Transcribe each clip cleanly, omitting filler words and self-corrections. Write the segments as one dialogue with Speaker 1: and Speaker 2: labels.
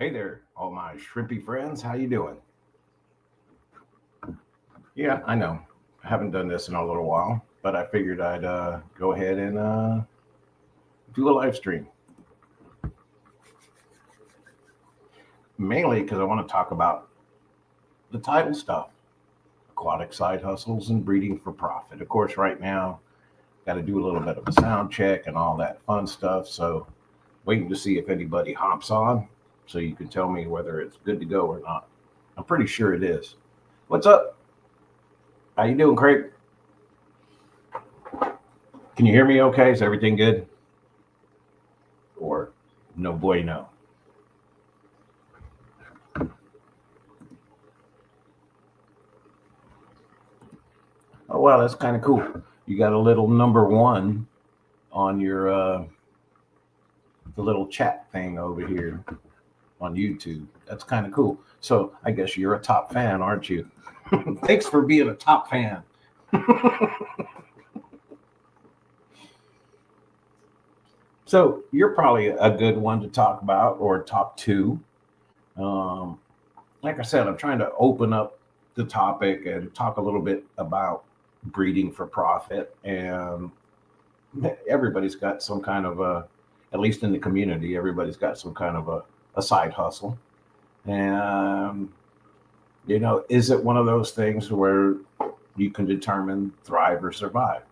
Speaker 1: Hey there, all my shrimpy friends. How you doing? Yeah, I know. I haven't done this in a little while, but I figured I'd go ahead and do a live stream. Mainly because I want to talk about the title stuff, aquatic side hustles and breeding for profit. Of course, right now, got to do a little bit of a sound check and all that fun stuff. So, waiting to see if anybody hops on, so you can tell me whether it's good to go or not. I'm pretty sure it is. What's up? How you doing, Craig? Can you hear me okay? Is everything good? Or no bueno? Oh, wow, that's kind of cool. You got a little number one on your the little chat thing over here on YouTube. That's kind of cool. So I guess you're a top fan, aren't you? Thanks for being a top fan. So you're probably a good one to talk about, or top two. Um, like I said, I'm trying to open up the topic and talk a little bit about breeding for profit. And everybody's got some kind of a, at least in the community, everybody's got some kind of a side hustle. And, is it one of those things where you can determine thrive or survive?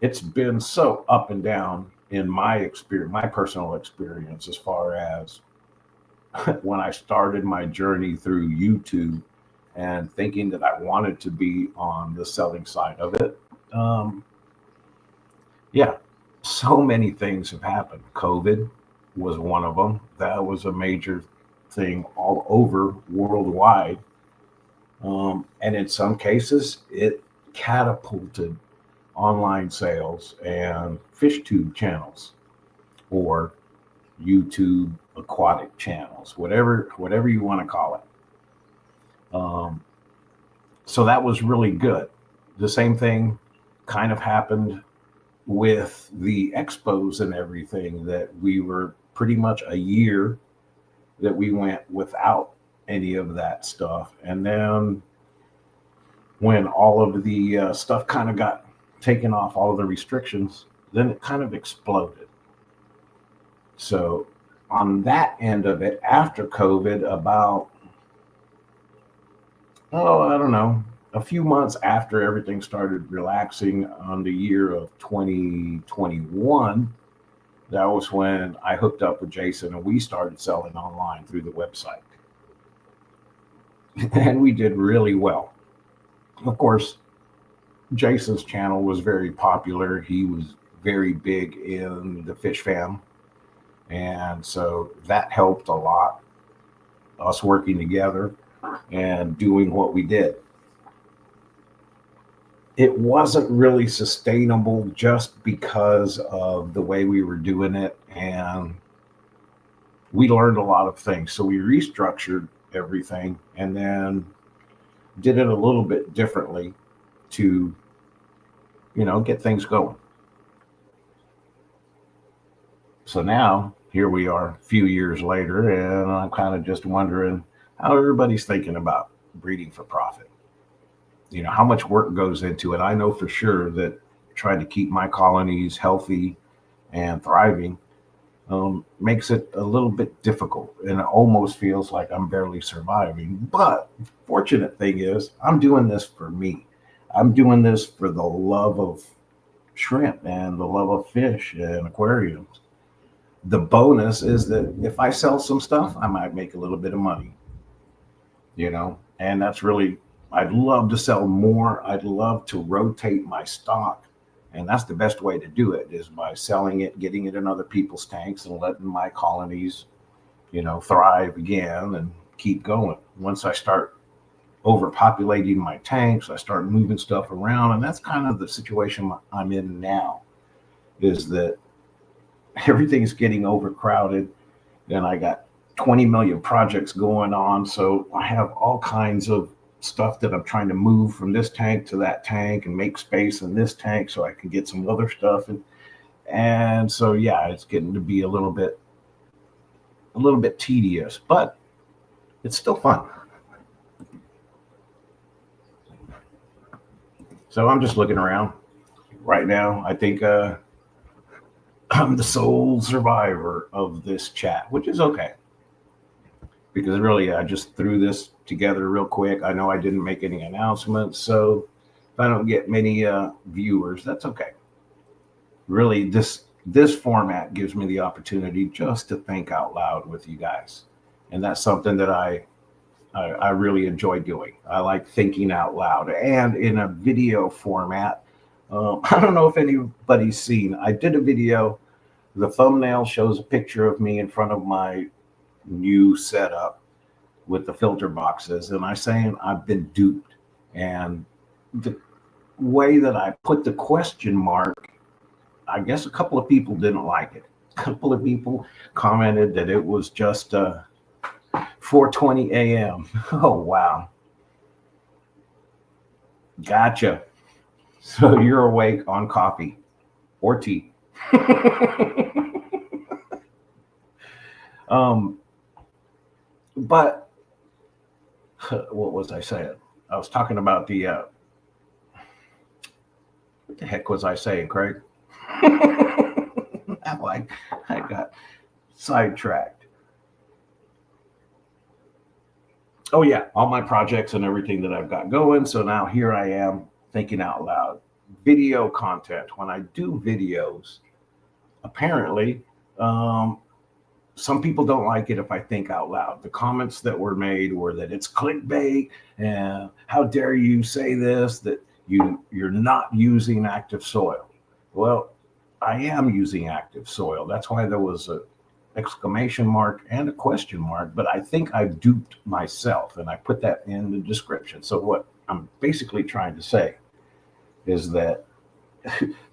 Speaker 1: It's been so up and down in my experience, my personal experience, as far as when I started my journey through YouTube and thinking that I wanted to be on the selling side of it. Yeah, so many things have happened. COVID was one of them. That was a major thing all over worldwide. And in some cases, it catapulted online sales and fish tube channels or YouTube aquatic channels, whatever you want to call it. So that was really good. The same thing kind of happened with the expos and everything, that we were pretty much a year that we went without any of that stuff. And then when all of the stuff kind of got taken off, all of the restrictions, then it kind of exploded. So on that end of it, after COVID, about, I don't know, a few months after everything started relaxing on the year of 2021, that was when I hooked up with Jason and we started selling online through the website. And we did really well. Of course, Jason's channel was very popular. He was very big in the fish fam. And so that helped a lot, us working together and doing what we did. It wasn't really sustainable just because of the way we were doing it. And we learned a lot of things. So we restructured everything and then did it a little bit differently to, get things going. So now here we are a few years later, and I'm kind of just wondering how everybody's thinking about breeding for profit. How much work goes into it. I know for sure that trying to keep my colonies healthy and thriving makes it a little bit difficult, and it almost feels like I'm barely surviving. But fortunate thing is, I'm doing this for me. I'm doing this for the love of shrimp and the love of fish and aquariums. The bonus is that if I sell some stuff, I might make a little bit of money, and that's really, I'd love to sell more. I'd love to rotate my stock. And that's the best way to do it, is by selling it, getting it in other people's tanks and letting my colonies, thrive again and keep going. Once I start overpopulating my tanks, I start moving stuff around. And that's kind of the situation I'm in now, is that everything's getting overcrowded. Then I got 20 million projects going on. So I have all kinds of stuff that I'm trying to move from this tank to that tank and make space in this tank so I can get some other stuff. And so, yeah, it's getting to be a little bit a little bit tedious, but it's still fun. So I'm just looking around right now. I think I'm the sole survivor of this chat, which is okay. Because really, I just threw this together real quick. I know I didn't make any announcements, so if I don't get many viewers, that's okay. Really, this format gives me the opportunity just to think out loud with you guys, and that's something that I really enjoy doing. I like thinking out loud, and in a video format. I don't know if anybody's seen. I did a video. The thumbnail shows a picture of me in front of my new setup with the filter boxes, and I'm saying I've been duped. And the way that I put the question mark, I guess a couple of people didn't like it. A couple of people commented that it was just 4:20 a.m. Oh, wow. Gotcha. So you're awake on coffee or tea. But what was I saying? I was talking about the what the heck was I saying, Craig? I got sidetracked. Oh yeah, all my projects and everything that I've got going. So now here I am thinking out loud. Video content. When I do videos, apparently, some people don't like it if I think out loud. The comments that were made were that it's clickbait, and how dare you say this, that you're not using active soil. Well, I am using active soil. That's why there was a exclamation mark and a question mark, but I think I've duped myself, and I put that in the description. So what I'm basically trying to say is that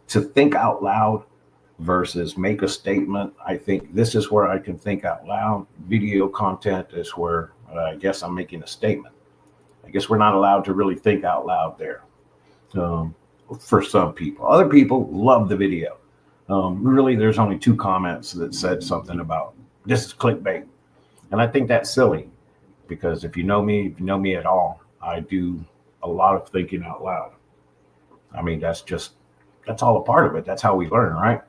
Speaker 1: to think out loud versus make a statement, I think this is where I can think out loud. Video content is where I guess I'm making a statement. I guess we're not allowed to really think out loud there for some people. Other people love the video. Really, there's only 2 comments that said something about this is clickbait. And I think that's silly, because if you know me at all, I do a lot of thinking out loud. I mean, that's all a part of it. That's how we learn, right?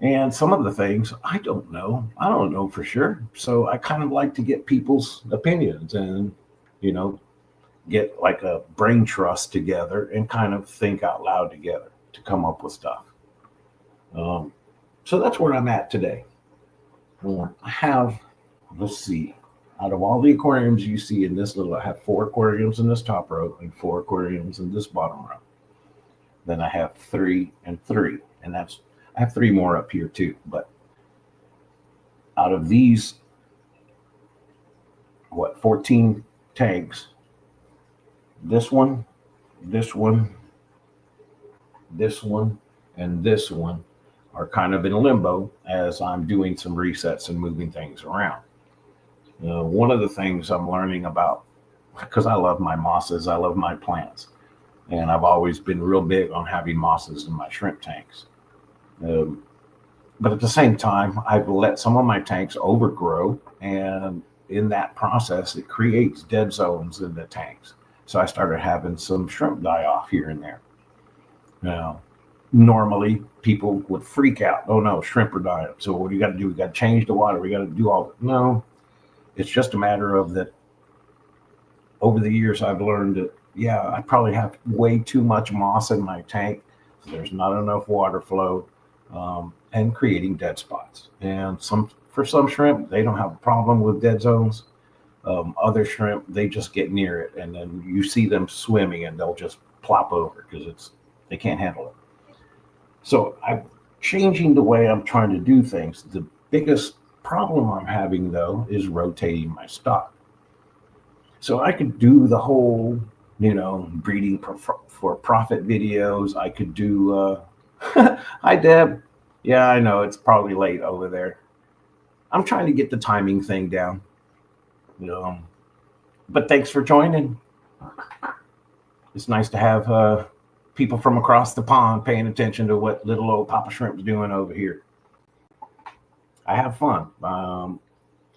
Speaker 1: And some of the things I don't know for sure. So I kind of like to get people's opinions and, get like a brain trust together and kind of think out loud together to come up with stuff. So that's where I'm at today. I have, let's see, out of all the aquariums you see in this I have 4 aquariums in this top row and 4 aquariums in this bottom row. Then I have 3 and 3, and I have 3 more up here too. But out of these, 14 tanks, this one, this one, this one, and this one are kind of in limbo as I'm doing some resets and moving things around. One of the things I'm learning about, because I love my mosses, I love my plants, and I've always been real big on having mosses in my shrimp tanks. But at the same time, I've let some of my tanks overgrow, and in that process, it creates dead zones in the tanks. So I started having some shrimp die off here and there. Now, normally people would freak out. Oh no, shrimp are dying. So what do you got to do? We got to change the water. We got to do all that. No, it's just a matter of that. Over the years, I've learned that, yeah, I probably have way too much moss in my tank. So there's not enough water flow, and creating dead spots. And for some shrimp, they don't have a problem with dead zones. Other shrimp, they just get near it, and then you see them swimming and they'll just plop over because they can't handle it. So I'm changing the way I'm trying to do things. The biggest problem I'm having, though, is rotating my stock. So I could do the whole, breeding for profit videos. I could do, hi, Deb. Yeah, I know it's probably late over there. I'm trying to get the timing thing down. But thanks for joining. It's nice to have people from across the pond paying attention to what little old Papa Shrimp's doing over here. I have fun.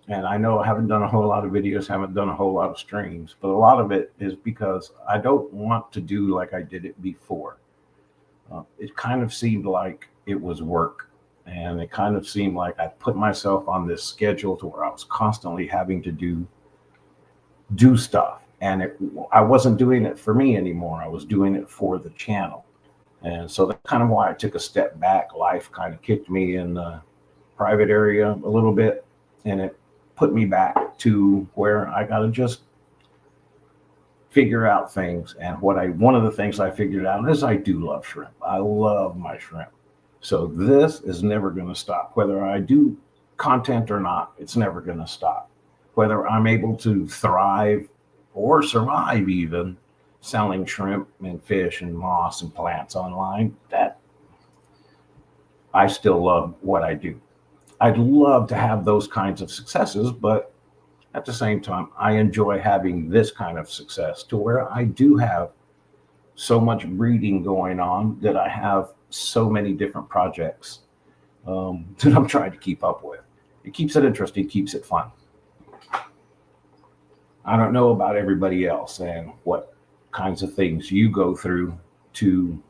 Speaker 1: And I know I haven't done a whole lot of videos, haven't done a whole lot of streams, but a lot of it is because I don't want to do like I did it before. It kind of seemed like it was work. And it kind of seemed like I put myself on this schedule to where I was constantly having to do stuff. And I wasn't doing it for me anymore. I was doing it for the channel. And so that's kind of why I took a step back. Life kind of kicked me in the private area a little bit, and it put me back to where I got to just figure out things. And one of the things I figured out is I do love shrimp. I love my shrimp. So this is never going to stop. Whether I do content or not, it's never going to stop. Whether I'm able to thrive or survive even selling shrimp and fish and moss and plants online, that I still love what I do. I'd love to have those kinds of successes, but at the same time, I enjoy having this kind of success to where I do have so much breeding going on that I have so many different projects that I'm trying to keep up with. It keeps it interesting, keeps it fun. I don't know about everybody else and what kinds of things you go through to,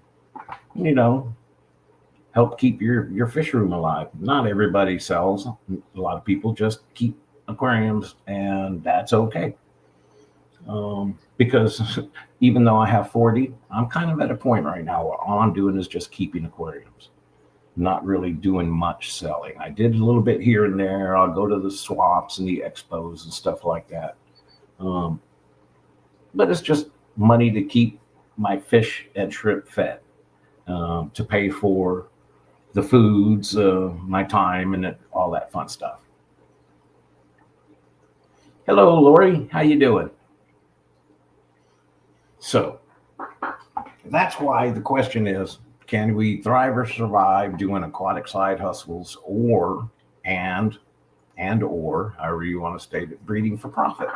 Speaker 1: help keep your fish room alive. Not everybody sells. A lot of people just keep aquariums, and that's okay. Because even though I have 40, I'm kind of at a point right now where all I'm doing is just keeping aquariums, not really doing much selling. I did a little bit here and there. I'll go to the swaps and the expos and stuff like that. But it's just money to keep my fish and shrimp fed, to pay for the foods, my time, and all that fun stuff. Hello, Lori. How you doing? So that's why the question is, can we thrive or survive doing aquatic side hustles or however you want to state it, breeding for profit?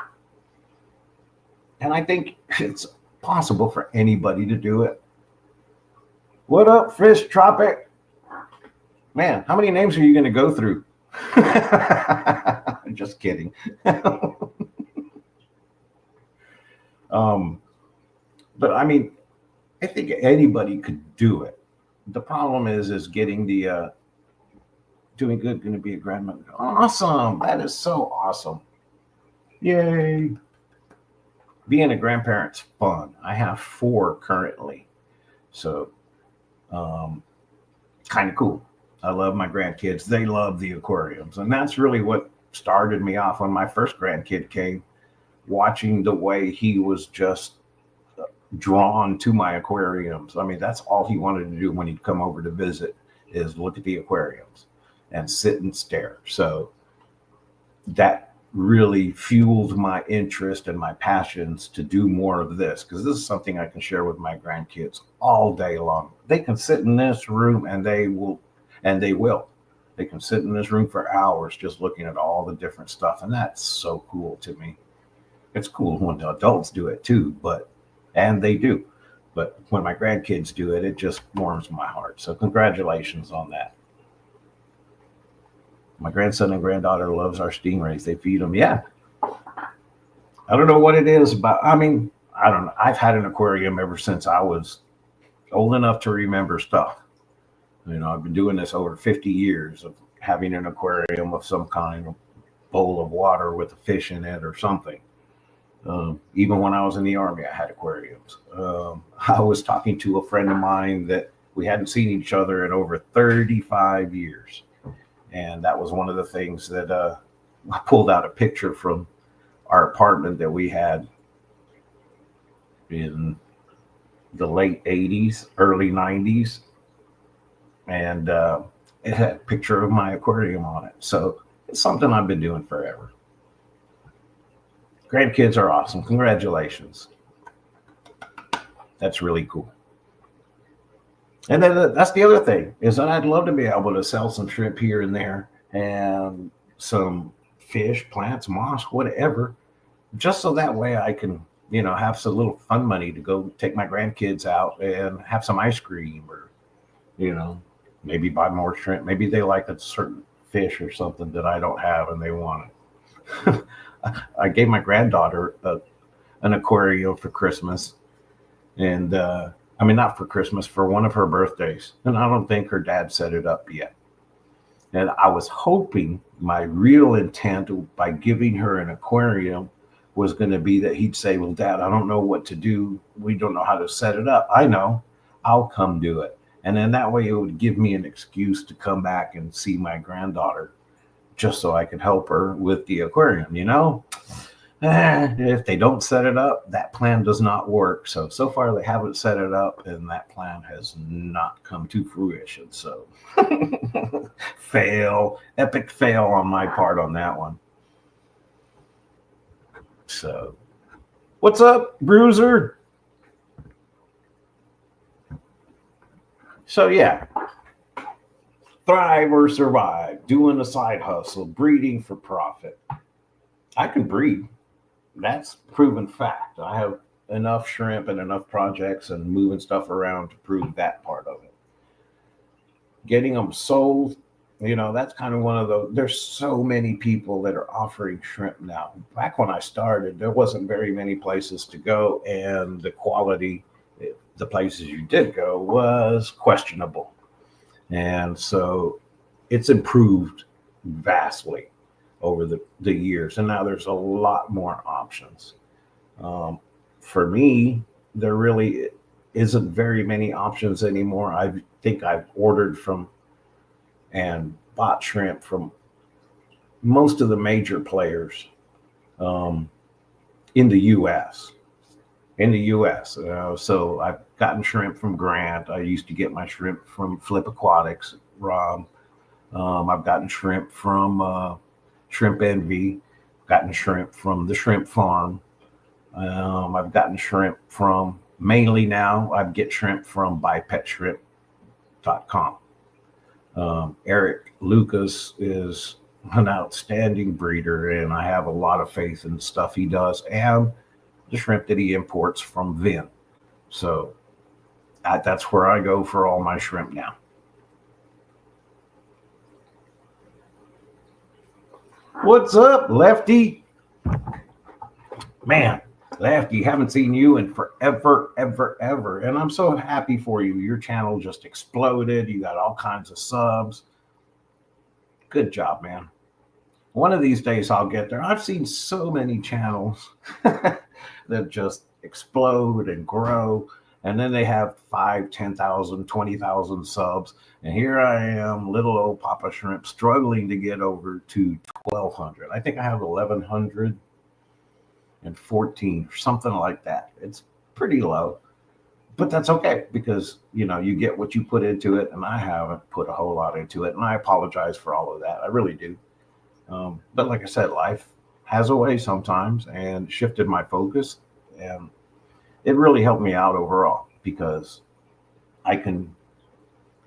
Speaker 1: And I think it's possible for anybody to do it. What up, Fish Tropic? Man, how many names are you going to go through? Just kidding. But I mean, I think anybody could do it. The problem is getting the doing good going to be a grandmother. Awesome. That is so awesome. Yay. Being a grandparent's fun. I have 4 currently. So kind of cool. I love my grandkids. They love the aquariums. And that's really what started me off when my first grandkid came, watching the way he was just drawn to my aquariums. I mean, that's all he wanted to do when he'd come over to visit, is look at the aquariums and sit and stare. So that really fueled my interest and my passions to do more of this, because this is something I can share with my grandkids all day long. They can sit in this room and they will. They can sit in this room for hours just looking at all the different stuff. And that's so cool to me. It's cool when the adults do it too, and they do. But when my grandkids do it, it just warms my heart. So congratulations on that. My grandson and granddaughter loves our stingrays. They feed them. Yeah. I don't know what it is, but I mean, I don't know. I've had an aquarium ever since I was old enough to remember stuff. I've been doing this over 50 years of having an aquarium of some kind, a bowl of water with a fish in it or something. Even when I was in the Army, I had aquariums. I was talking to a friend of mine that we hadn't seen each other in over 35 years. And that was one of the things that I pulled out a picture from our apartment that we had in the late 80s, early 90s. And it had a picture of my aquarium on it. So it's something I've been doing forever. Grandkids are awesome. Congratulations. That's really cool. And then that's the other thing, is that I'd love to be able to sell some shrimp here and there and some fish, plants, moss, whatever, just so that way I can, have some little fun money to go take my grandkids out and have some ice cream, or, maybe buy more shrimp. Maybe they like a certain fish or something that I don't have and they want it. I gave my granddaughter an aquarium for Christmas. And I mean, not for Christmas, for one of her birthdays. And I don't think her dad set it up yet. And I was hoping my real intent by giving her an aquarium was going to be that he'd say, well, Dad, I don't know what to do. We don't know how to set it up. I know. I'll come do it. And then that way it would give me an excuse to come back and see my granddaughter just so I could help her with the aquarium, you know? If they don't set it up, that plan does not work. So far they haven't set it up, and that plan has not come to fruition. So epic fail on my part on that one. So what's up, Bruiser? So yeah, thrive or survive, doing a side hustle, breeding for profit. I can breed. That's proven fact. I have enough shrimp and enough projects and moving stuff around to prove that part of it. Getting them sold, you know, that's kind of one of those. There's so many people that are offering shrimp now. Back when I started, there wasn't very many places to go, and the quality, the places you did go, was questionable. And so it's improved vastly over the years, and now there's a lot more options. For me, there really isn't very many options anymore. I think I've ordered from and bought shrimp from most of the major players in the U.S. So I've gotten shrimp from Grant. I used to get my shrimp from Flip Aquatics, Rob. I've gotten shrimp from Shrimp Envy, gotten shrimp from the Shrimp Farm. I've gotten shrimp from, mainly now, I get shrimp from bipetshrimp.com. Eric Lucas is an outstanding breeder, and I have a lot of faith in the stuff he does and the shrimp that he imports from Vin. So that's where I go for all my shrimp now. What's up, Lefty? Man, Lefty, haven't seen you in forever, ever. And I'm so happy for you. Your channel just exploded. You got all kinds of subs. Good job, man. One of these days I'll get there. I've seen so many channels that just explode and grow. And then they have 5, 10,000, 20,000 subs. And here I am, little old Papa Shrimp, struggling to get over to 1,200. I think I have 1,114 or something like that. It's pretty low. But that's okay, because, you know, you get what you put into it. And I haven't put a whole lot into it. And I apologize for all of that. I really do. But like I said, life has a way sometimes, and shifted my focus. And it really helped me out overall, because I can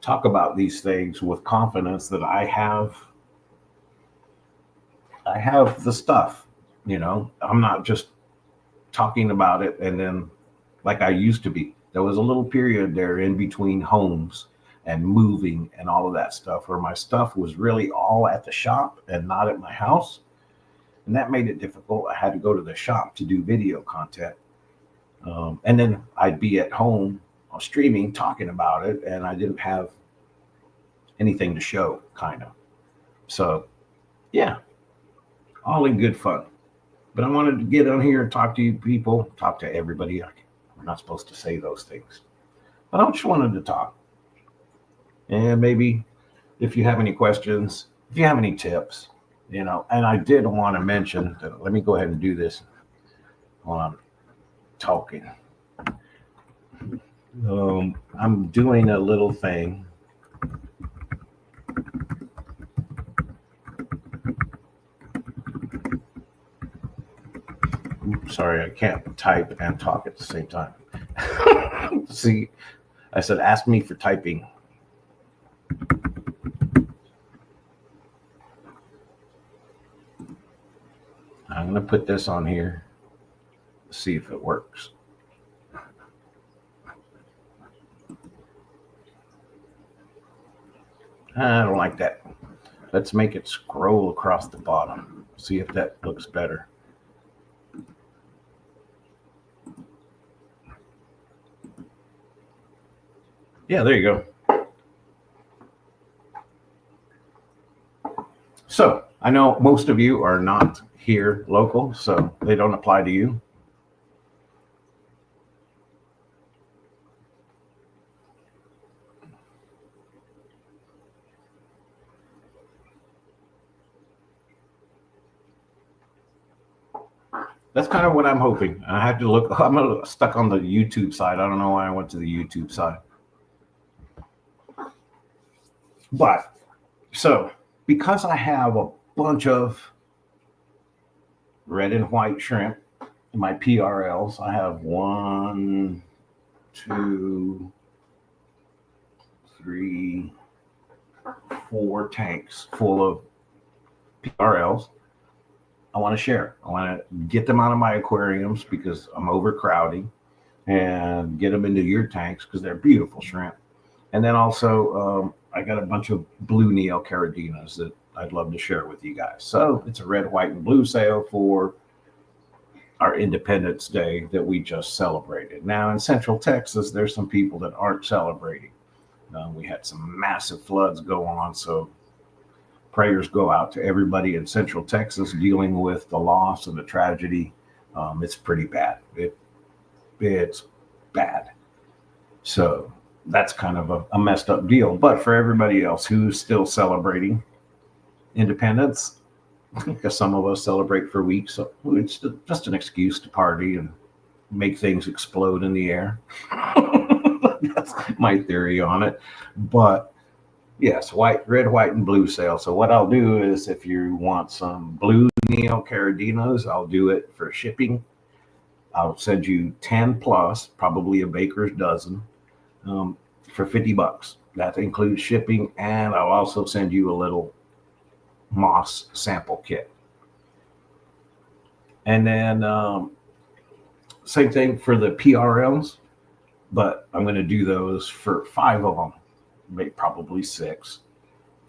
Speaker 1: talk about these things with confidence that I have the stuff, you know. I'm not just talking about it and then like I used to be. There was a little period there in between homes and moving and all of that stuff where my stuff was really all at the shop and not at my house. And that made it difficult. I had to go to the shop to do video content. And then I'd be at home streaming, talking about it, and I didn't have anything to show, kind of. So, yeah, all in good fun. But I wanted to get on here and talk to you people, talk to everybody. I'm not supposed to say those things. But I just wanted to talk. And maybe if you have any questions, if you have any tips, you know. And I did want to mention, let me go ahead and do this while I'm talking. I'm doing a little thing. Sorry, I can't type and talk at the same time. See, I said, ask me for typing. I'm going to put this on here, see if it works. I don't like that. Let's make it scroll across the bottom. See if that looks better. Yeah, there you go. So I know most of you are not here local, so they don't apply to you. That's kind of what I'm hoping. I have to look. I'm stuck on the YouTube side. I don't know why I went to the YouTube side. But so because I have a bunch of red and white shrimp in my PRLs, I have 1, 2, 3, 4 tanks full of PRLs. I want to share. I want to get them out of my aquariums because I'm overcrowding, and get them into your tanks because they're beautiful shrimp. And then also, I got a bunch of blue neocaradinas that I'd love to share with you guys. So it's a red, white, and blue sale for our Independence Day that we just celebrated. Now in Central Texas, there's some people that aren't celebrating. We had some massive floods go on, so prayers go out to everybody in Central Texas dealing with the loss and the tragedy. It's pretty bad. It's bad. So that's kind of a messed up deal. But for everybody else who's still celebrating independence, because some of us celebrate for weeks, so it's just an excuse to party and make things explode in the air. That's my theory on it. But yes, red, white, and blue sale. So what I'll do is, if you want some blue neocaradinas, I'll do it for shipping. I'll send you 10 plus, probably a baker's dozen, for $50. That includes shipping, and I'll also send you a little moss sample kit. And then same thing for the PRLs, but I'm going to do those for 5 of them. Probably 6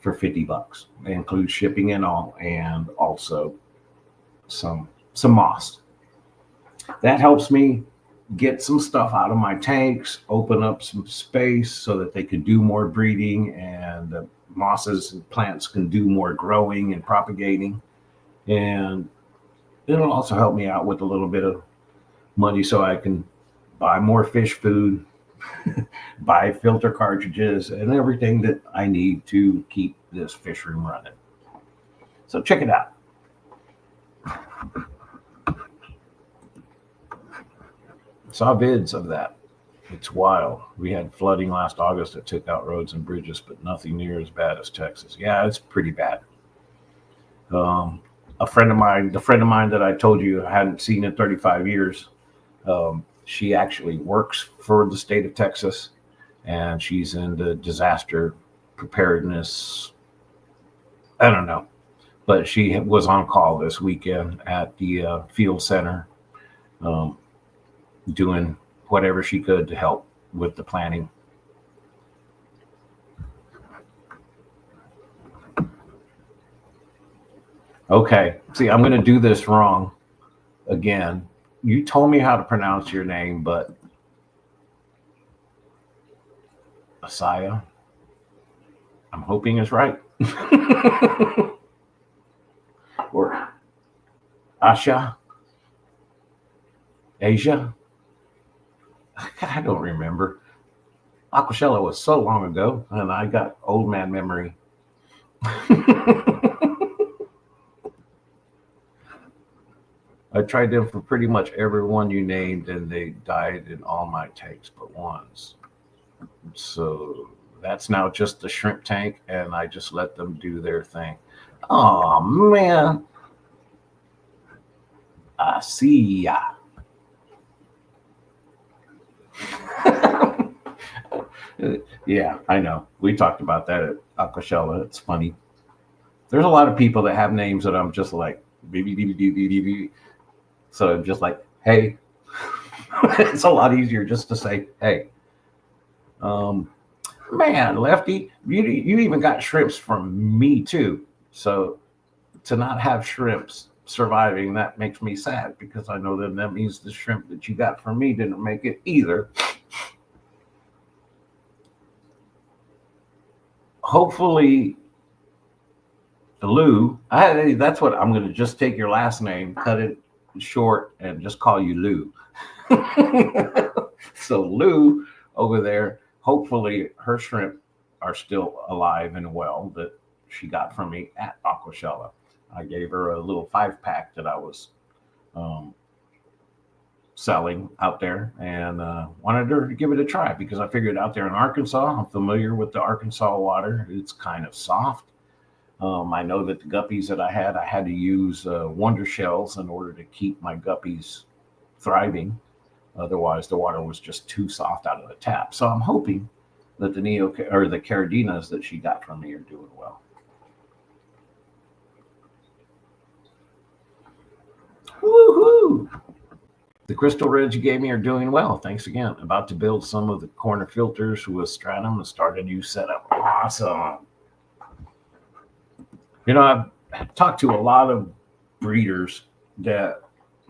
Speaker 1: for $50. They include shipping and all, and also some moss. That helps me get some stuff out of my tanks, open up some space so that they can do more breeding, and the mosses and plants can do more growing and propagating. And it'll also help me out with a little bit of money so I can buy more fish food, buy filter cartridges, and everything that I need to keep this fish room running. So check it out. Saw vids of that. It's wild. We had flooding last August that took out roads and bridges, but nothing near as bad as Texas. Yeah, it's pretty bad. The friend of mine that I told you I hadn't seen in 35 years, she actually works for the state of Texas, and she's in the disaster preparedness. I don't know, but she was on call this weekend at the field center, doing whatever she could to help with the planning. Okay, see, I'm going to do this wrong again. You told me how to pronounce your name, but Asaya, I'm hoping is right. Or Asha, Asia. I don't remember. Aquashella was so long ago, and I got old man memory. I tried them for pretty much everyone you named, and they died in all my tanks but once. So that's now just the shrimp tank, and I just let them do their thing. Oh, man. I see ya. Yeah, I know. We talked about that at Aquashella. It's funny. There's a lot of people that have names that I'm just like, so I'm just like, hey. It's a lot easier just to say, hey. Man, Lefty, you even got shrimps from me too. So to not have shrimps surviving, that makes me sad, because I know that means the shrimp that you got from me didn't make it either. Hopefully, Lou, that's what I'm going to just take your last name, cut it short, and just call you Lou. So Lou over there, hopefully her shrimp are still alive and well that she got from me at Aquashella. I gave her a little 5-pack that I was selling out there, and wanted her to give it a try, because I figured out there in Arkansas, I'm familiar with the Arkansas water. It's kind of soft. I know that the guppies that I had to use wonder shells in order to keep my guppies thriving. Otherwise, the water was just too soft out of the tap. So I'm hoping that the Caradinas that she got from me are doing well. Woohoo! The crystal reds you gave me are doing well. Thanks again. About to build some of the corner filters with stratum and start a new setup. Awesome. You know, I've talked to a lot of breeders that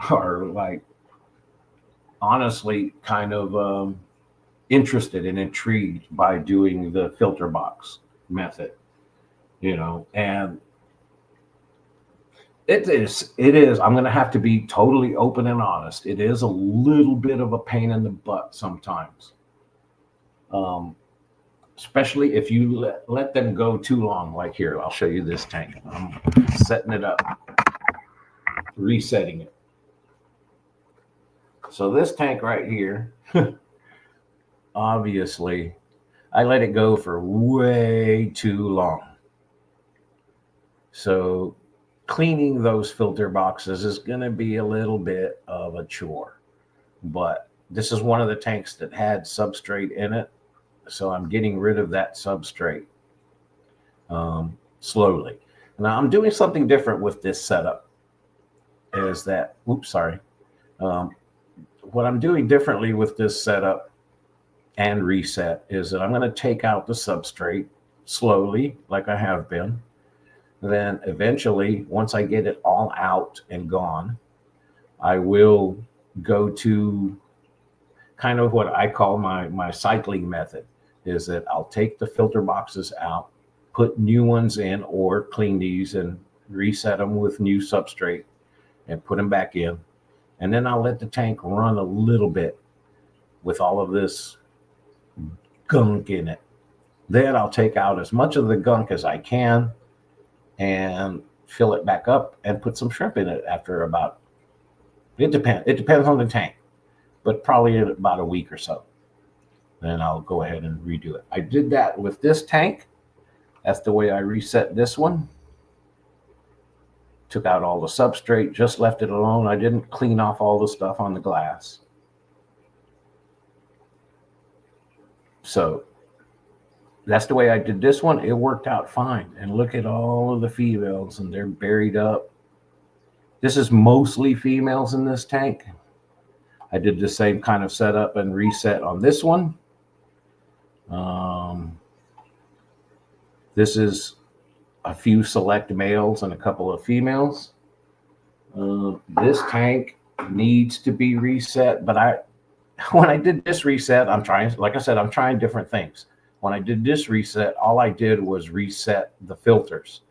Speaker 1: are like, honestly, kind of interested and intrigued by doing the filter box method, and it is, I'm going to have to be totally open and honest. It is a little bit of a pain in the butt sometimes. Especially if you let them go too long. Like here, I'll show you this tank. I'm setting it up, resetting it. So this tank right here, obviously, I let it go for way too long. So cleaning those filter boxes is going to be a little bit of a chore. But this is one of the tanks that had substrate in it. So I'm getting rid of that substrate slowly. Now I'm doing something different with this setup. Is that, what I'm doing differently with this setup and reset is that I'm going to take out the substrate slowly, like I have been. Then eventually, once I get it all out and gone, I will go to kind of what I call my cycling method, is that I'll take the filter boxes out, put new ones in, or clean these and reset them with new substrate and put them back in. And then I'll let the tank run a little bit with all of this gunk in it. Then I'll take out as much of the gunk as I can and fill it back up and put some shrimp in it after about, it depends on the tank, but probably in about a week or so. Then I'll go ahead and redo it. I did that with this tank. That's the way I reset this one. Took out all the substrate, just left it alone. I didn't clean off all the stuff on the glass. So that's the way I did this one. It worked out fine. And look at all of the females, and they're buried up. This is mostly females in this tank. I did the same kind of setup and reset on this one. This is a few select males and a couple of females. This tank needs to be reset, but when I did this reset, I'm trying different things. When I did this reset, all I did was reset the filters.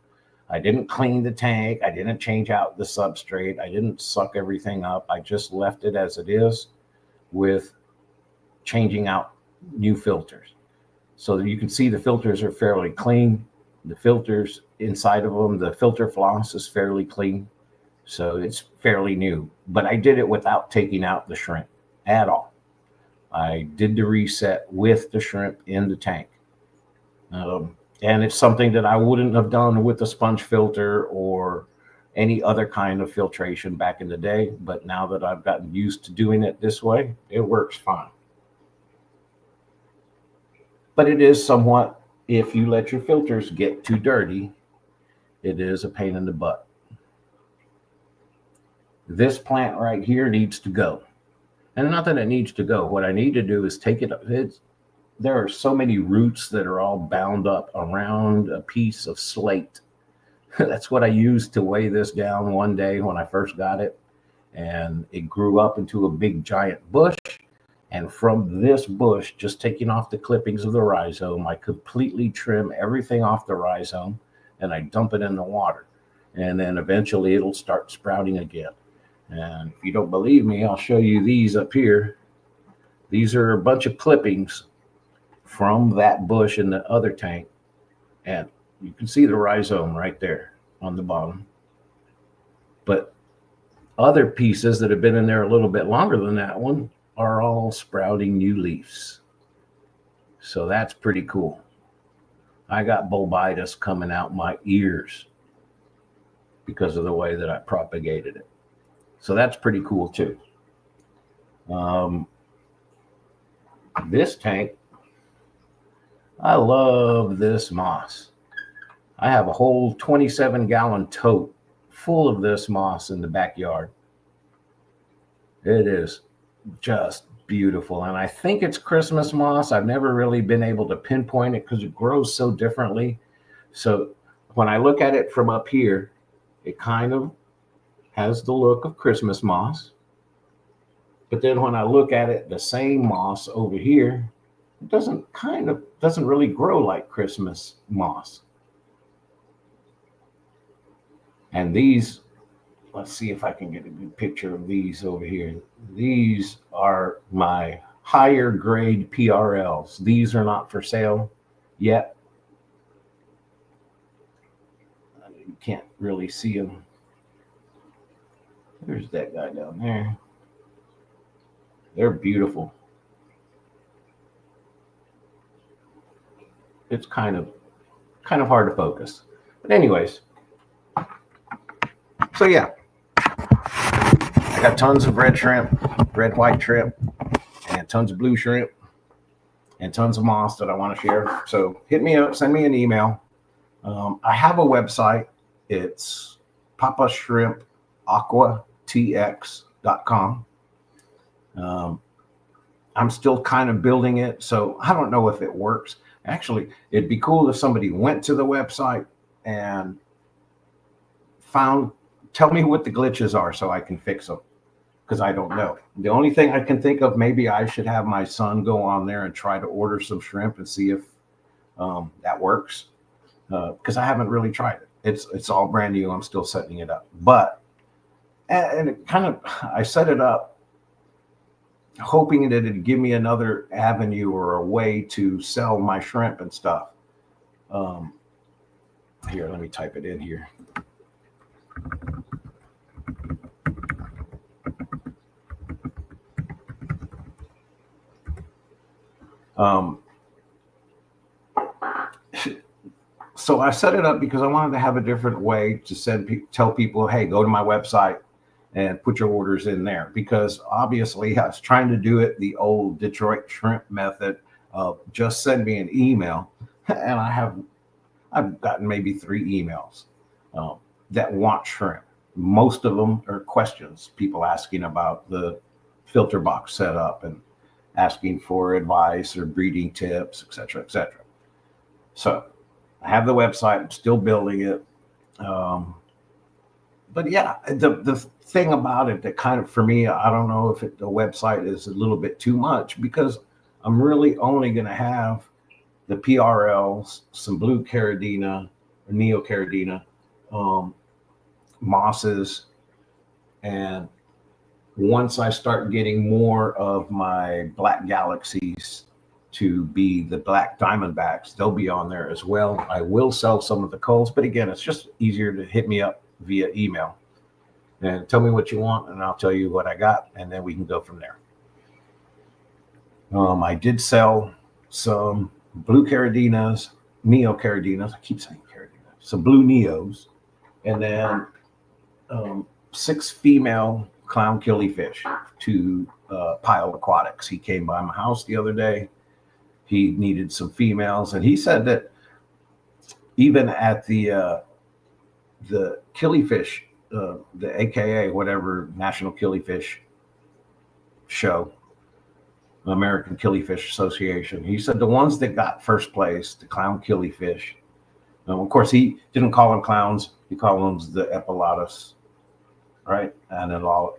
Speaker 1: I didn't clean the tank. I didn't change out the substrate. I didn't suck everything up. I just left it as it is with changing out new filters. So that you can see the filters are fairly clean. The filters inside of them, the filter floss is fairly clean. So it's fairly new. But I did it without taking out the shrimp at all. I did the reset with the shrimp in the tank. And it's something that I wouldn't have done with a sponge filter or any other kind of filtration back in the day. But now that I've gotten used to doing it this way, it works fine. But it is somewhat, if you let your filters get too dirty, it is a pain in the butt. This plant right here needs to go. And not that it needs to go. What I need to do is take it. There are so many roots that are all bound up around a piece of slate That's what I used to weigh this down one day when I first got it. And it grew up into a big giant bush. And from this bush, just taking off the clippings of the rhizome, I completely trim everything off the rhizome and I dump it in the water. And then eventually it'll start sprouting again. And if you don't believe me, I'll show you these up here. These are a bunch of clippings from that bush in the other tank. And you can see the rhizome right there on the bottom. But other pieces that have been in there a little bit longer than that one are all sprouting new leaves. So that's pretty cool. I got bulbitis coming out my ears because of the way that I propagated it. So that's pretty cool too. This tank, I love this moss. I have a whole 27-gallon tote full of this moss in the backyard. It is just beautiful. And I think it's Christmas moss. I've never really been able to pinpoint it because it grows so differently. So when I look at it from up here, it kind of has the look of Christmas moss. But then when I look at it, the same moss over here, it doesn't really grow like Christmas moss. And these, let's see if I can get a good picture of these over here. These are my higher grade PRLs. These are not for sale yet. You can't really see them. There's that guy down there. They're beautiful. It's kind of hard to focus. But anyways, so yeah, I got tons of red shrimp, red white shrimp, and tons of blue shrimp, and tons of moss that I want to share. So hit me up, send me an email. I have a website. It's papashrimp.aquatix.com. I'm still kind of building it, so I don't know if it works. Actually, it'd be cool if somebody went to the website and tell me what the glitches are so I can fix them, because I don't know. The only thing I can think of, maybe I should have my son go on there and try to order some shrimp and see if that works, because I haven't really tried it. It's all brand new. I'm still setting it up, but and it I set it up hoping that it'd give me another avenue or a way to sell my shrimp and stuff. Here, let me type it in here. So I set it up because I wanted to have a different way to tell people, hey, go to my website and put your orders in there, because obviously I was trying to do it the old Detroit shrimp method of just send me an email, and I've gotten maybe 3 emails that want shrimp. Most of them are questions, people asking about the filter box setup and asking for advice or breeding tips, et cetera, et cetera. So I have the website, I'm still building it. But yeah, the thing about it that kind of, for me, I don't know if the website is a little bit too much, because I'm really only going to have the PRLs, some blue caridina or neocaridina, mosses. And once I start getting more of my black galaxies to be the black diamondbacks, they'll be on there as well. I will sell some of the culls, but again, it's just easier to hit me up via email and tell me what you want, and I'll tell you what I got, and then we can go from there. I did sell some blue caridinas, neocaridinas. I keep saying caridinas. Some blue neos, and then 6 female clown killifish to Pile Aquatics. He came by my house the other day. He needed some females, and he said that even at the killifish, the AKA whatever National Killifish Show, American Killifish Association, he said the ones that got first place, the clown killifish, of course he didn't call them clowns, You call them the epilotus, right? And then all,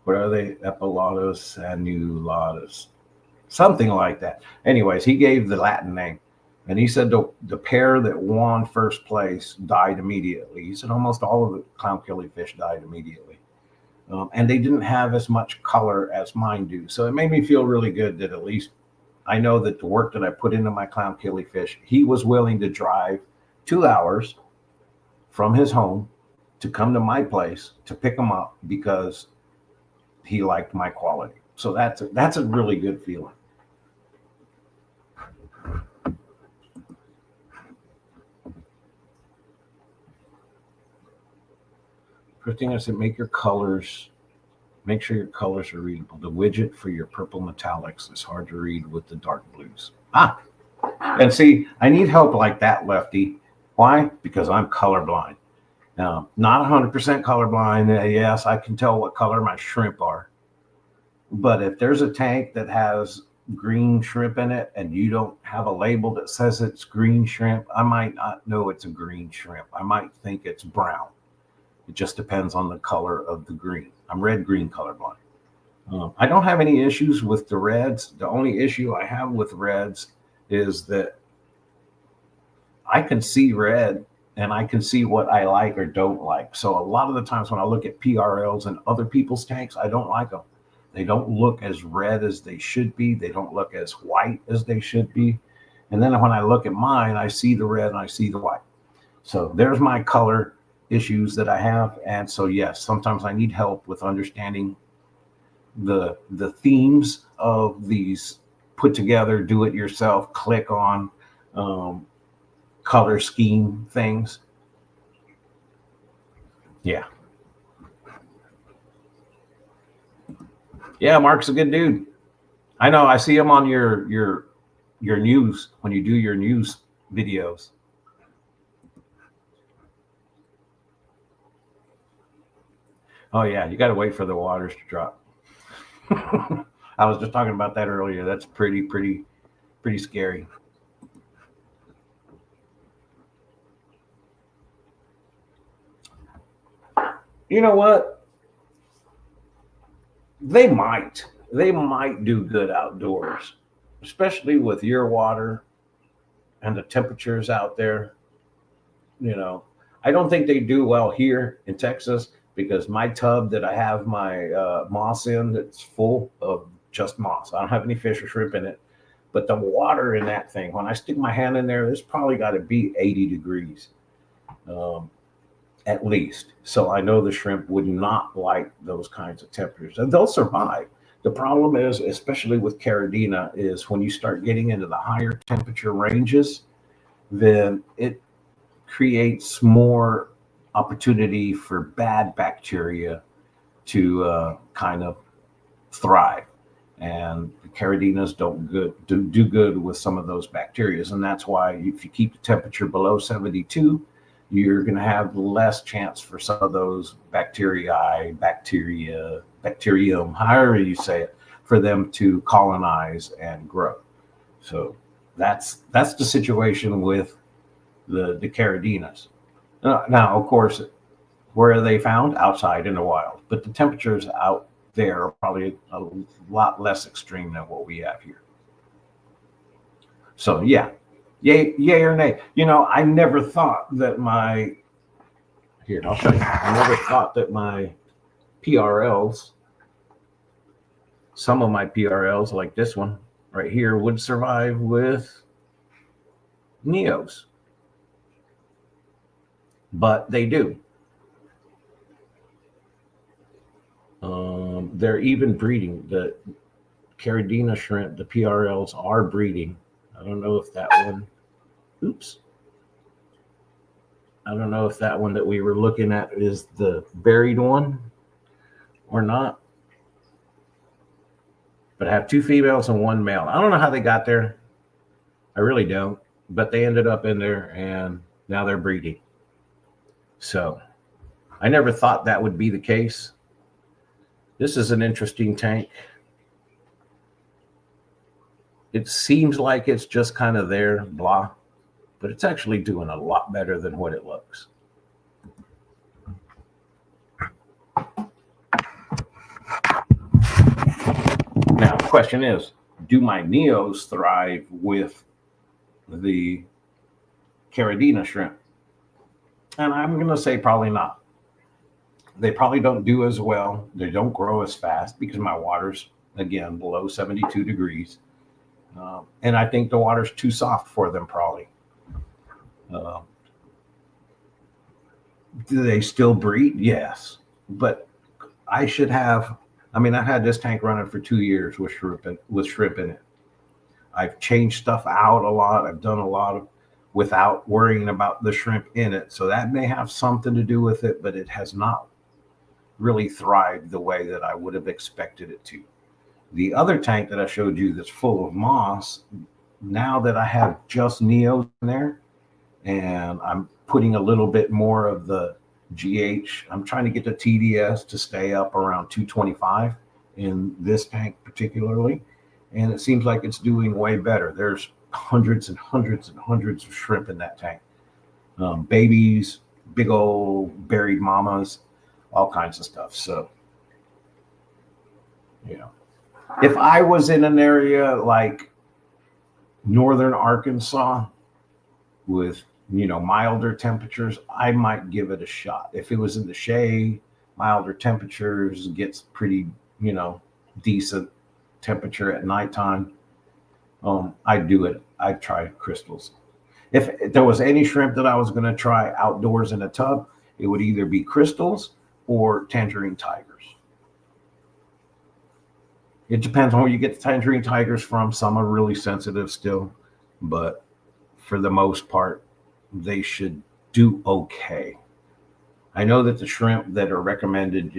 Speaker 1: what are they? Epilotus annulatus, something like that. Anyways, he gave the Latin name. And he said the pair that won first place died immediately. He said almost all of the clown killifish died immediately. And they didn't have as much color as mine do. So it made me feel really good that at least I know that the work that I put into my clown killifish, he was willing to drive 2 hours from his home to come to my place to pick them up because he liked my quality. So that's a really good feeling. First thing I said, make sure your colors are readable. The widget for your purple metallics is hard to read with the dark blues. And see, I need help like that, Lefty. Why? Because I'm colorblind. Now, not 100% colorblind. Yes, I can tell what color my shrimp are. But if there's a tank that has green shrimp in it and you don't have a label that says it's green shrimp, I might not know it's a green shrimp. I might think it's brown. It just depends on the color of the green. I'm red-green colorblind. I don't have any issues with the reds. The only issue I have with reds is that I can see red and I can see what I like or don't like. So a lot of the times when I look at PRLs and other people's tanks, I don't like them. They don't look as red as they should be. They don't look as white as they should be. And then when I look at mine, I see the red and I see the white. So there's my color issues that I have. And so, yes, sometimes I need help with understanding the themes of these put together, do it yourself, click on color scheme things. Yeah. Yeah, Mark's a good dude. I know. I see him on your news when you do your news videos. Oh yeah, you got to wait for the waters to drop. I was just talking about that earlier. That's pretty scary. You know what? They might do good outdoors, especially with your water and the temperatures out there. You know, I don't think they do well here in Texas because my tub that I have my moss in, that's full of just moss. I don't have any fish or shrimp in it, but the water in that thing, when I stick my hand in there, it's probably got to be 80 degrees at least. So I know the shrimp would not like those kinds of temperatures, and they'll survive. The problem is, especially with Caridina, is when you start getting into the higher temperature ranges, then it creates more opportunity for bad bacteria to kind of thrive. And the Caridinas don't do good with some of those bacteria. And that's why if you keep the temperature below 72, you're going to have less chance for some of those bacterium, however you say it, for them to colonize and grow. So that's the situation with the Caridinas. Now, of course, where are they found? Outside in the wild. But the temperatures out there are probably a lot less extreme than what we have here. So yeah, yay or nay. You know, I never thought that here, I'll show you. I never thought that my PRLs, some of my PRLs like this one right here, would survive with Neos. But they do. They're even breeding. The Caridina shrimp, the PRLs are breeding. I don't know if that one, I don't know if that one that we were looking at is the buried one or not. But I have 2 females and 1 male. I don't know how they got there. I really don't. But they ended up in there and now they're breeding. So I never thought that would be the case. This is an interesting tank. It seems like it's just kind of there, blah, but it's actually doing a lot better than what it looks. question is, do my neos thrive with the Caridina shrimp? And I'm going to say probably not. They probably don't do as well. They don't grow as fast because my water's, again, below 72 degrees. And I think the water's too soft for them probably. Do they still breed? Yes. But I should have, I mean, I've had this tank running for 2 years with shrimp in it. I've changed stuff out a lot. I've done a lot of without worrying about the shrimp in it. So that may have something to do with it, but it has not really thrived the way that I would have expected it to. The other tank that I showed you that's full of moss, now that I have just neos in there and I'm putting a little bit more of the GH, I'm trying to get the TDS to stay up around 225 in this tank particularly. And it seems like it's doing way better. There's hundreds and hundreds and hundreds of shrimp in that tank. Babies, big old buried mamas, all kinds of stuff. So, you know, if I was in an area like northern Arkansas with, you know, milder temperatures, I might give it a shot. If it was in the shade, milder temperatures, gets pretty, you know, decent temperature at nighttime, I'd do it. I'd try crystals. If there was any shrimp that I was going to try outdoors in a tub, it would either be crystals or tangerine tigers. It depends on where you get the tangerine tigers from. Some are really sensitive still, but for the most part, they should do okay. I know that the shrimp that are recommended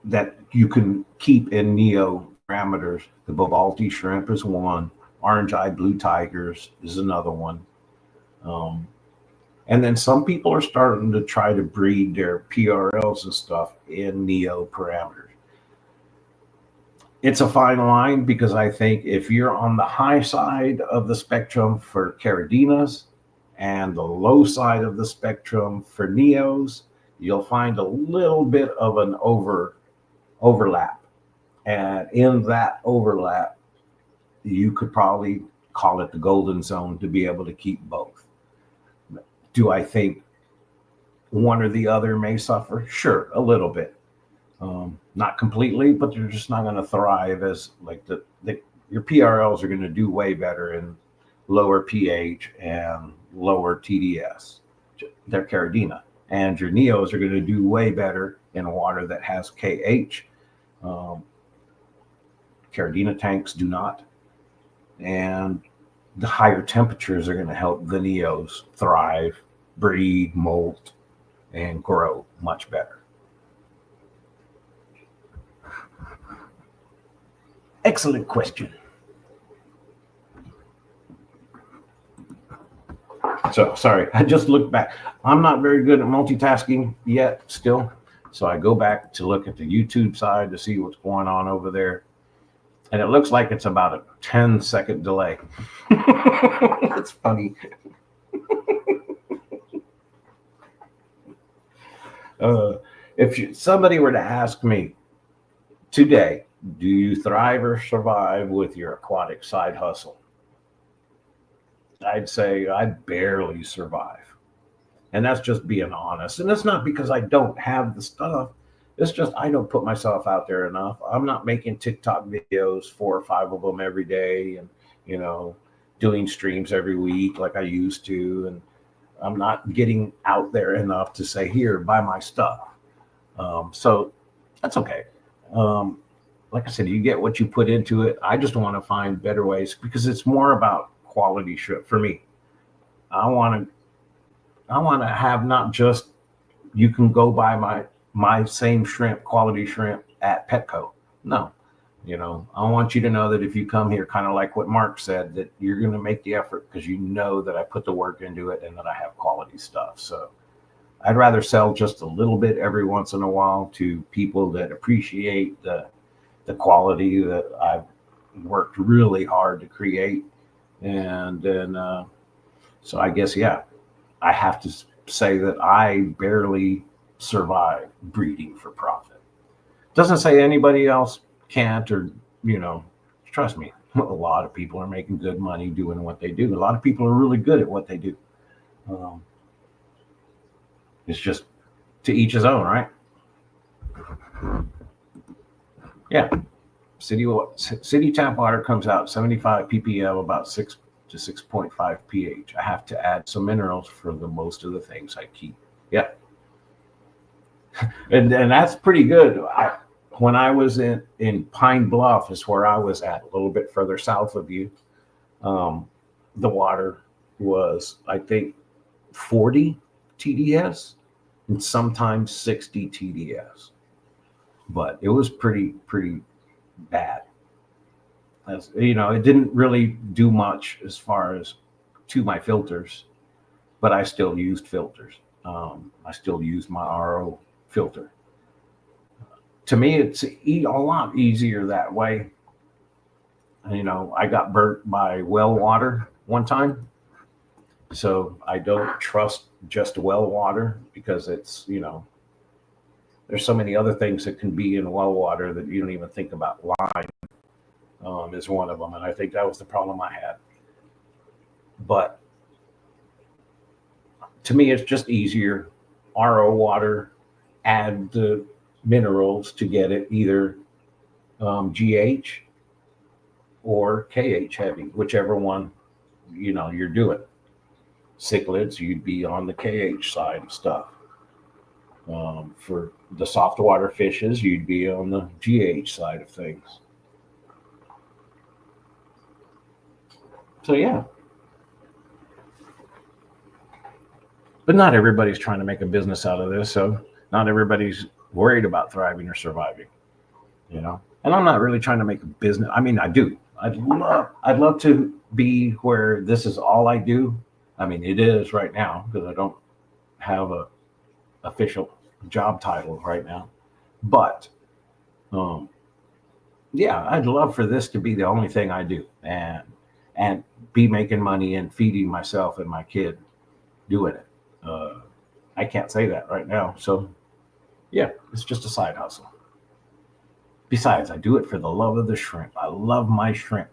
Speaker 1: that you can keep in neo parameters, the Bobalti shrimp is one, orange-eyed blue tigers is another one. And then some people are starting to try to breed their PRLs and stuff in neo parameters. It's a fine line because I think if you're on the high side of the spectrum for Caridinas and the low side of the spectrum for neos, you'll find a little bit of an overlap. And in that overlap, you could probably call it the golden zone to be able to keep both. Do I think one or the other may suffer? Sure, a little bit. Not completely, but they're just not going to thrive as like your PRLs are going to do way better in lower pH and lower TDS. They're Caridina. And your neos are going to do way better in water that has KH. Caridina tanks do not. And the higher temperatures are going to help the neos thrive, breed, molt, and grow much better. Excellent question. So, sorry, I just looked back. I'm not very good at multitasking yet still. So I go back to look at the YouTube side to see what's going on over there. And it looks like it's about a 10-second delay. It's funny. If somebody were to ask me today, do you thrive or survive with your aquatic side hustle? I'd say I barely survive. And that's just being honest. And it's not because I don't have the stuff. It's just I don't put myself out there enough. I'm not making TikTok videos, 4 or 5 of them every day, and, you know, doing streams every week like I used to. And I'm not getting out there enough to say, here, buy my stuff. So that's okay. Like I said, you get what you put into it. I just want to find better ways because it's more about quality shrimp for me. I want to have not just you can go buy my same shrimp, quality shrimp at Petco. No, you know, I want you to know that if you come here, kind of like what Mark said, that you're going to make the effort because you know that I put the work into it and that I have quality stuff. So I'd rather sell just a little bit every once in a while to people that appreciate the quality that I've worked really hard to create. And then, so I guess, yeah, I have to say that I barely survive breeding for profit. Doesn't say anybody else can't, or, trust me, a lot of people are making good money doing what they do. A lot of people are really good at what they do. It's just to each his own, right? Yeah. City tap water comes out 75 ppm, about 6 to 6.5 pH. I have to add some minerals for the most of the things I keep. Yeah. and that's pretty good. When I was in Pine Bluff is where I was at, a little bit further south of you. The water was, I think, 40 TDS and sometimes 60 TDS. But it was pretty bad. As it didn't really do much as far as to my filters, but I still used filters. I still used my RO filter. To me, it's a lot easier that way. I got burnt by well water one time, so I don't trust just well water, because it's, there's so many other things that can be in well water that you don't even think about. Lime is one of them, and I think that was the problem I had. But to me, it's just easier. RO water, add the minerals to get it either GH or KH heavy, whichever one you're doing. Cichlids, you'd be on the KH side of stuff. For the soft water fishes, you'd be on the GH side of things. So yeah. But not everybody's trying to make a business out of this, so not everybody's worried about thriving or surviving, And I'm not really trying to make a business. I mean, I do. I'd love to be where this is all I do. I mean, it is right now, because I don't have a official job title right now. But yeah, I'd love for this to be the only thing I do, and be making money and feeding myself and my kid doing it. I can't say that right now. So yeah, it's just a side hustle. Besides, I do it for the love of the shrimp. I love my shrimp.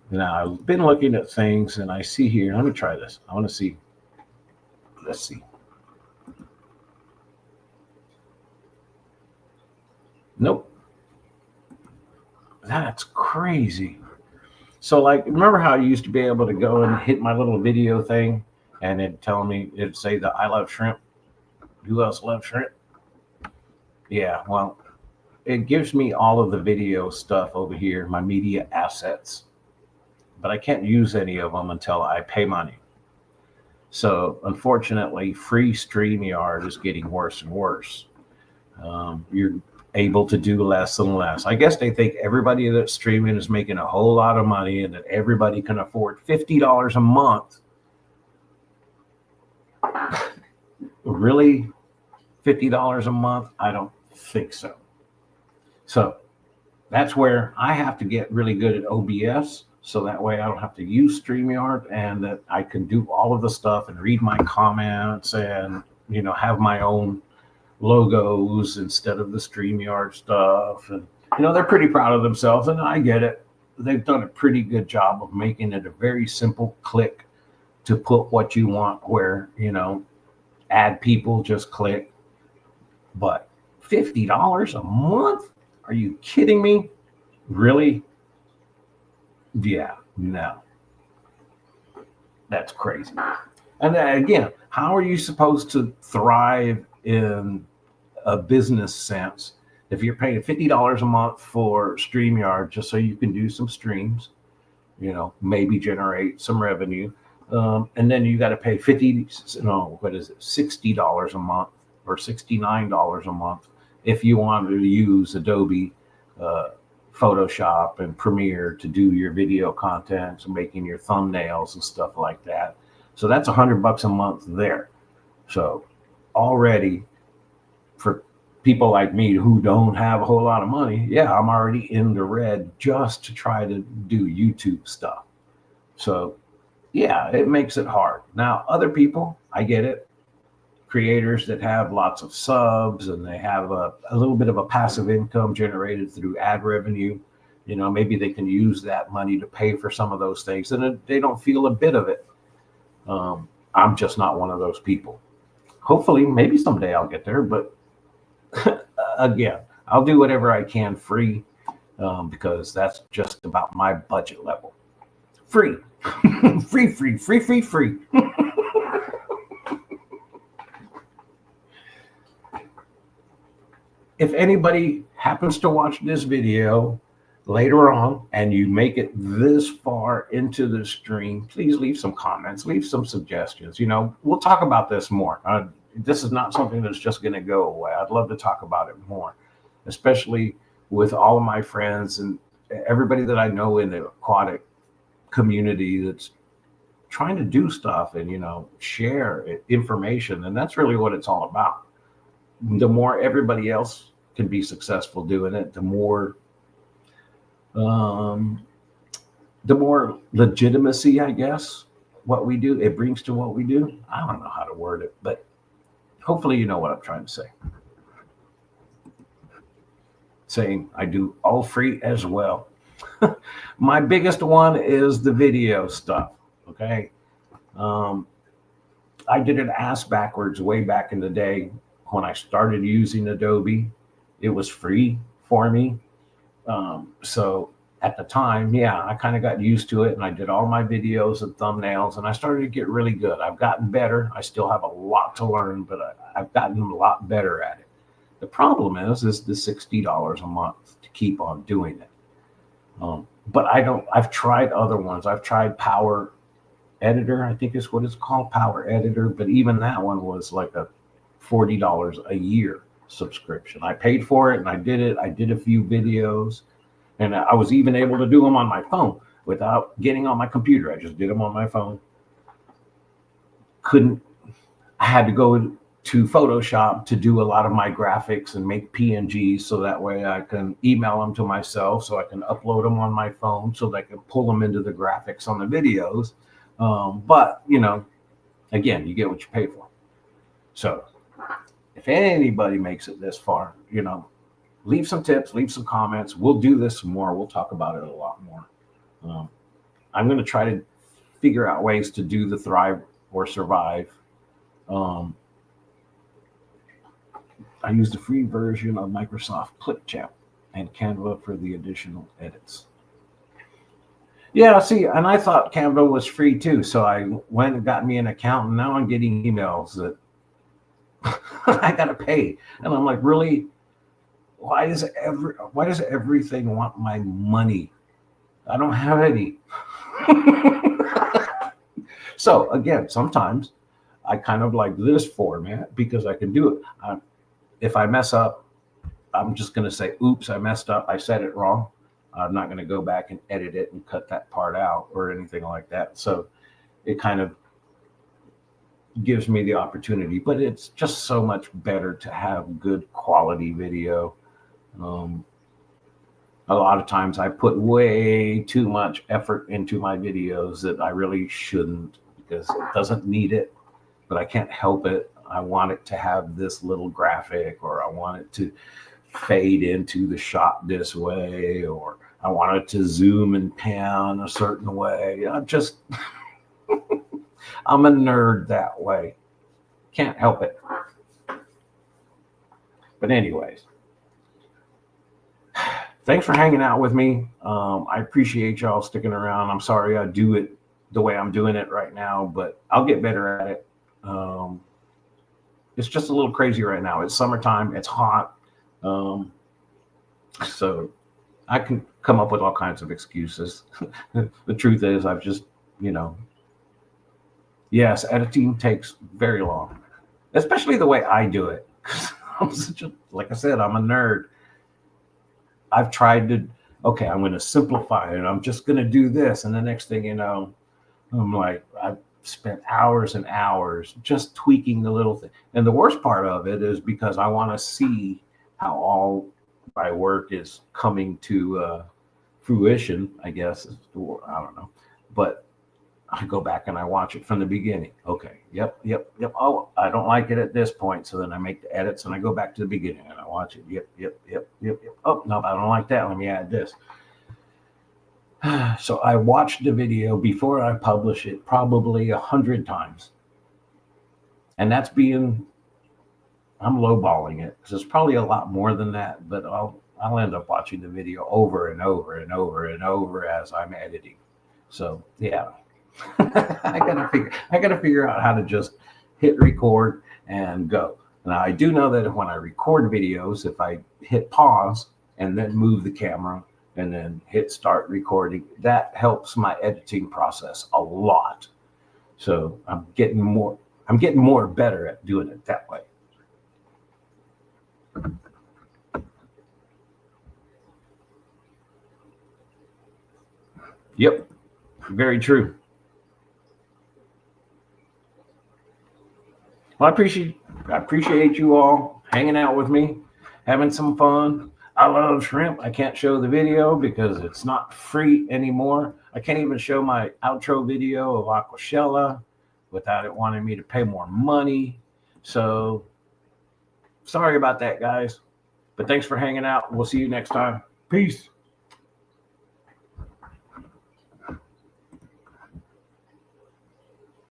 Speaker 1: Now, I've been looking at things, and I see here, let me try this. I want to see. Let's see. Nope. That's crazy. So, like, remember how I used to be able to go and hit my little video thing, and it'd say that I love shrimp? Who else loves shrimp? Yeah, well, it gives me all of the video stuff over here, my media assets, but I can't use any of them until I pay money. So unfortunately, free StreamYard is getting worse and worse. You're able to do less and less. I guess they think everybody that's streaming is making a whole lot of money, and that everybody can afford $50 a month. Really? $50 a month? I don't think so. So that's where I have to get really good at OBS, so that way I don't have to use StreamYard, and that I can do all of the stuff and read my comments and, have my own logos instead of the StreamYard stuff. And, they're pretty proud of themselves, and I get it. They've done a pretty good job of making it a very simple click to put what you want where, add people, just click. But $50 a month? Are you kidding me? Really? Yeah, no. That's crazy. And again, how are you supposed to thrive in a business sense if you're paying $50 a month for StreamYard just so you can do some streams, maybe generate some revenue, and then you got to pay $60 a month or $69 a month if you want to use Adobe Photoshop and Premiere to do your video content and making your thumbnails and stuff like that. So that's $100 a month there. So already, for people like me who don't have a whole lot of money, yeah, I'm already in the red just to try to do YouTube stuff. So yeah, it makes it hard. Now, other people, I get it. creators that have lots of subs and they have a little bit of a passive income generated through ad revenue. You know, maybe they can use that money to pay for some of those things, and they don't feel a bit of it. I'm just not one of those people. Hopefully, maybe someday I'll get there, but again, I'll do whatever I can free, because that's just about my budget level. Free, free. If anybody happens to watch this video later on and you make it this far into the stream, please leave some comments, leave some suggestions. You know, we'll talk about this more. This is not something that's just going to go away. I'd love to talk about it more, especially with all of my friends and everybody that I know in the aquatic community that's trying to do stuff and, you know, share information. And that's really what it's all about. The more everybody else can be successful doing it, the more legitimacy, I guess, what we do, it brings to what we do. I don't know how to word it, but hopefully you know what I'm trying to say. Saying I do all free as well. My biggest one is the video stuff. Okay. I did it ass backwards way back in the day when I started using Adobe. It was free for me. So at the time, yeah, I kind of got used to it, and I did all my videos and thumbnails, and I started to get really good. I've gotten better. I still have a lot to learn, but I've gotten a lot better at it. The problem is the $60 a month to keep on doing it. But I've tried other ones. I've tried Power Editor, I think is what it's called, Power Editor, but even that one was like a $40 a year subscription. I paid for it and I did it. I did a few videos, and I was even able to do them on my phone without getting on my computer. I just did them on my phone. I had to go to Photoshop to do a lot of my graphics and make PNGs, so that way I can email them to myself, so I can upload them on my phone, so that I can pull them into the graphics on the videos. But, you know, again, you get what you pay for. So if anybody makes it this far, you know, leave some tips, leave some comments. We'll do this more. We'll talk about it a lot more. I'm going to try to figure out ways to do the Thrive or Survive. I used the free version of Microsoft ClipChamp and Canva for the additional edits. Yeah, see, and I thought Canva was free too. So I went and got me an account, and now I'm getting emails that I gotta pay. And I'm like, really? Why does everything want my money? I don't have any. So again, sometimes I kind of like this format because I can do it. If I mess up, I'm just going to say, oops, I messed up. I said it wrong. I'm not going to go back and edit it and cut that part out or anything like that. So it kind of gives me the opportunity, but it's just so much better to have good quality video. A lot of times I put way too much effort into my videos that I really shouldn't, because it doesn't need it, but I can't help it. I want it to have this little graphic, or I want it to fade into the shot this way, or I want it to zoom and pan a certain way. I'm a nerd that way. Can't help it. But anyways, thanks for hanging out with me. I appreciate y'all sticking around. I'm sorry I do it the way I'm doing it right now, but I'll get better at it. It's just a little crazy right now. It's summertime. It's hot. So I can come up with all kinds of excuses. The truth is, I've just, yes, editing takes very long, especially the way I do it. Like I said, I'm a nerd. I've tried to, okay, I'm going to simplify it. I'm just going to do this. And the next thing you know, I'm like, I've spent hours and hours just tweaking the little thing. And the worst part of it is because I want to see how all my work is coming to fruition, I guess. I don't know. But I go back and I watch it from the beginning. Okay. Yep. Oh, I don't like it at this point. So then I make the edits and I go back to the beginning and I watch it. Yep. Oh, no, I don't like that. Let me add this. So I watched the video before I publish it probably 100 times. And that's I'm lowballing it because it's probably a lot more than that, but I'll end up watching the video over and over and over and over as I'm editing. So yeah. I gotta figure out how to just hit record and go. Now I do know that when I record videos, if I hit pause and then move the camera and then hit start recording, that helps my editing process a lot. So I'm getting more better at doing it that way. Yep, very true. Well, I appreciate you all hanging out with me, having some fun. I love shrimp. I can't show the video because it's not free anymore. I can't even show my outro video of Aquashella without it wanting me to pay more money. So sorry about that, guys. But thanks for hanging out. We'll see you next time. Peace.